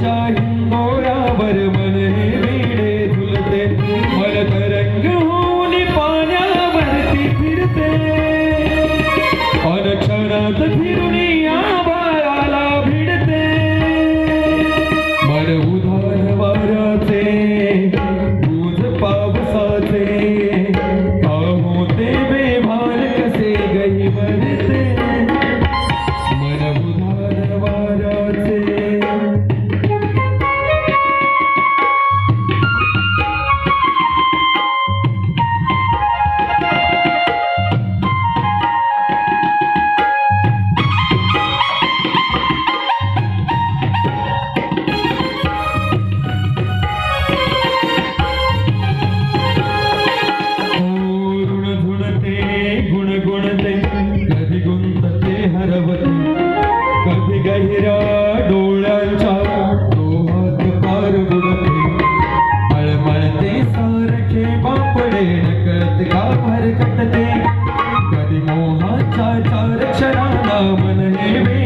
वाऱ्याच्या हिंदोळ्यावर मन हे वेडे झुलते, मन तरंग होऊन पाण्यावरती फिरते, अनक्षणात फिरून आभाळाला भिडते, मन उधार वाऱ्याचे दूध पावसाचे, होते बेभान कसे गही मरते, मन उधार वाऱ्याचे. कधी गुंतते हरवते, कधी गहिरा डोळ्यांच्या डोहात पार बुडते, मळमळते सारखे बापडे नकळत का भरकटते, कधी मोहाच्या चार क्षणाला मन हे